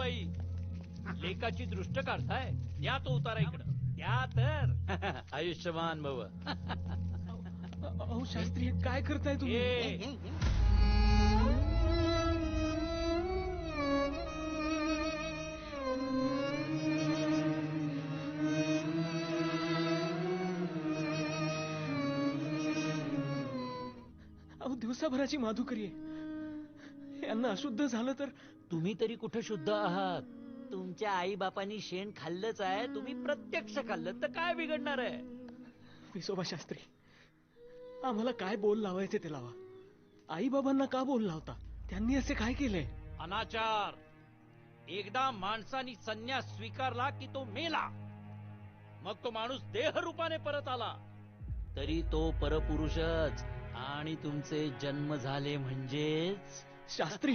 सासूबाई, लेकाची दृष्ट काढताय? द्या तो उतारा इकडं, द्या तर. आयुष्यमान भव. अहो शास्त्री, हे काय करताय तुम्ही? ए, अहो दिवसाभराची माधुकरी आहे. यांना अशुद्ध झालं तर? तुम्ही तरी कुठे शुद्ध आहात? तुमच्या आई बापांनी शेण खाल्लंच आहे, तुम्ही प्रत्यक्ष खाल्लं तर काय बिघडणार आहे? विसोबा शास्त्री, आम्हाला काय बोल लावायचे ते लावा. आई बाबांना का बोल लावता? त्यांनी असे काय केलंय? अनाचार. एकदा माणसानी संन्यास स्वीकारला की तो मेला, मग तो माणूस देहरूपाने परत आला तरी तो परपुरुषच, आणि तुमचे जन्म झाले म्हणजेच शास्त्री